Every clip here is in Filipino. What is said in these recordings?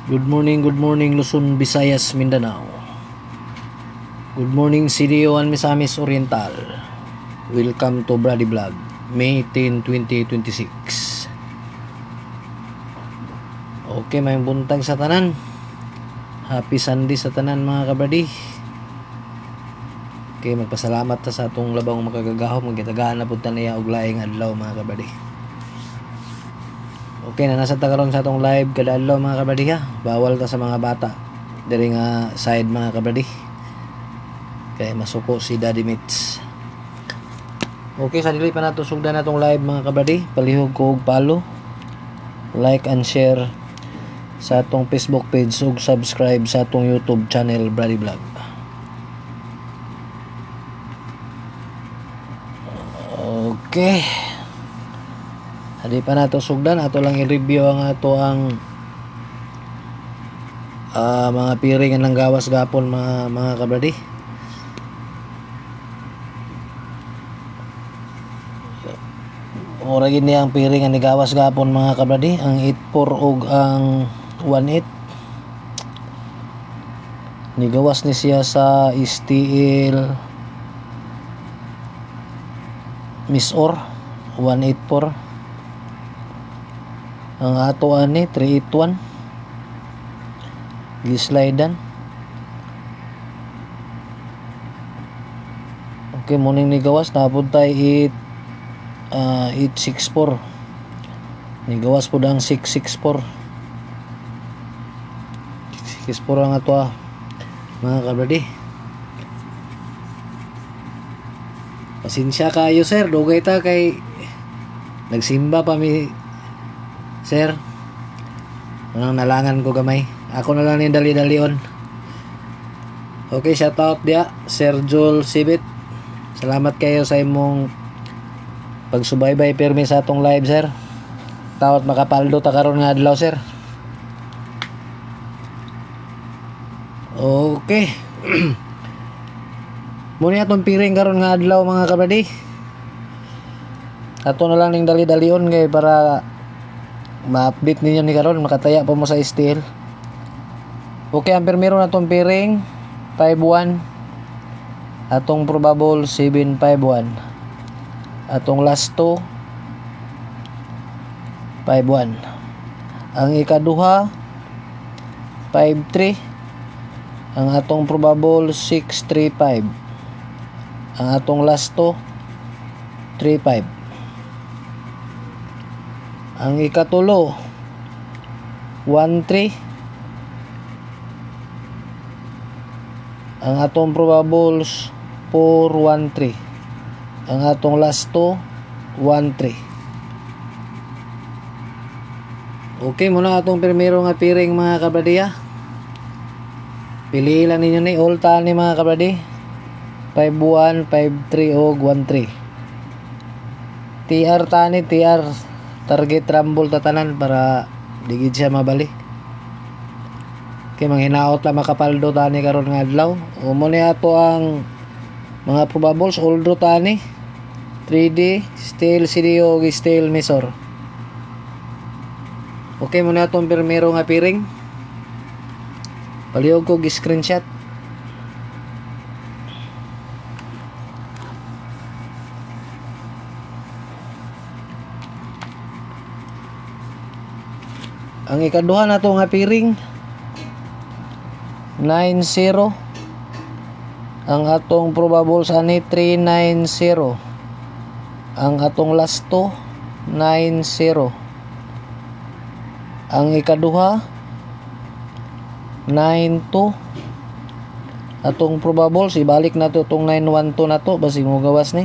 Good morning Luzon, Visayas, Mindanao. Good morning CDO and Misamis Oriental. Welcome to Brady Vlog, May 10, 2026. Okay, may buntag sa tanan. Happy Sunday sa tanan mga kabradi. Okay, magpasalamat ta sa atong labang makagagahom. Magkitagaan na punta niya og laing adlaw mga kabradi. Okay, na nasa tagaron sa atong live kada adlaw mga kabradi ha. Bawal ta sa mga bata. Diri nga side mga kabradi. Kaya masuko si Daddy Mitch. Okay, sa dili pa nato sugdan atong live mga kabradi. Palihog ko og follow, like and share sa atong Facebook page ug subscribe sa atong YouTube channel Brady Vlog. Okay. Hindi pa nato sugdan, ato lang i-review ang ato ang mga piring ng gawas gapon mga kabradi. Ora gid ni ang piring ni gawas gapon mga kabradi, ang 84 ug ang 18. Nigawas ni siya sa STL Miss Or 184. Ang ato ani 381 gislidan. Okay, morning ni gawas napud tay 864. Ni gawas pud ang 664. 664 ang ato mga kabradi. Pasensya kayo sir, dugay ta kay nagsimba pa mi sir. Anong nalangan ko gamay. Ako na lang ni dali-dalion. Okay, shout out dia Sir Joel Sibit. Salamat kayo sa imong pagsubaybay pirmi sa atong live sir. Tawat makapaldo ta karon nga adlaw sir. Okay. Muna atong piring karon nga adlaw mga kabradi. Ato na lang ning dali-dalion kay para ma-update ninyo ni karon, makataya pa mo sa STL. Okay, ang primero na itong piring 5-1, atong probable 7-5-1, atong last 2 5-1, ang ikaduha 5-3, ang atong probable 6-3-5, ang atong last 2 3-5, ang ikatulo 1-3, ang atong probables 4-1-3, ang atong last 2 1-3. Okay, muna atong primero nga piring mga kabradi. Pili lang ninyo ni all ta ni mga kabradi 5-1, 5-3 o 1-3. TR tani, TR target rumble tatanan para digid siya mabali. Okay, manghinaot lang makapaldo tani karon nga adlaw. Umo ni ato ang mga probables all draw tani 3D steel CDO ug steel Misor. Okay, muna atong primero nga piring. Palihog ko gi-screenshot. Ang ikaduha na to nga piring 9-0. Ang atong probables ani 3-9-0. Ang atong last 2 9-0. Ang ikaduha 9-2. Atong probables ibalik na to itong 9-1-2 na to basig mo gawas ni.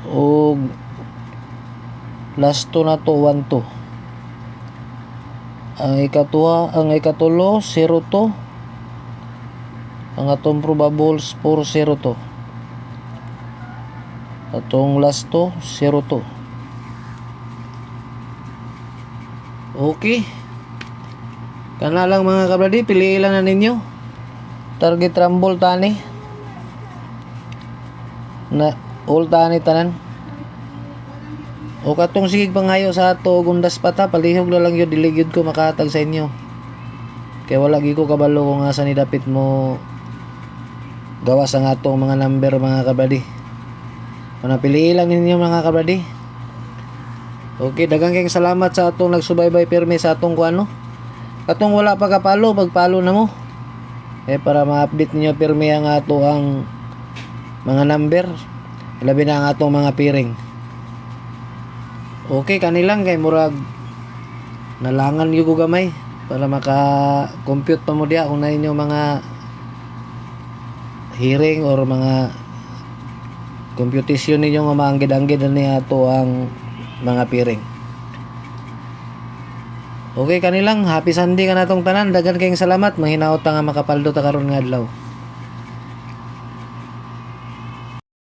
O last 2 na to 1-2. Ang ikatulo 0-2. Ang atong probables 4-0-2. Atong last 2 0-2. Okay, kana lang mga kabradi, piliin lang na ninyo target rumble tani na all tani tanan. O katong sigig pangayo sa ato gundas pata palihog na lang yun diligyod ko makahatag sa inyo. Kaya wala gi ko kabalo kung asa ni dapit mo gawas ang atong mga number mga kabradi. Manapiliin lang ninyo mga kabradi. Okay, daghang kayong salamat sa atong nagsubaybay pirmi sa atong kuano. Katong wala pa kapalo, pagpalo na mo. Para ma-update ninyo pirmi ang ato ang mga number. Labi na ang atong mga piring. Okay, kanilang kay murag nalangan yung gamay para maka-compute pa mo diya kung na inyo mga hearing or mga computation ninyo nga maanggid-anggid ni ato ang mga piring. Okay, kanilang happy Sunday ka natong tanan. Daghan kayong salamat. Mahinaot nga makapaldo ta karon nga adlaw.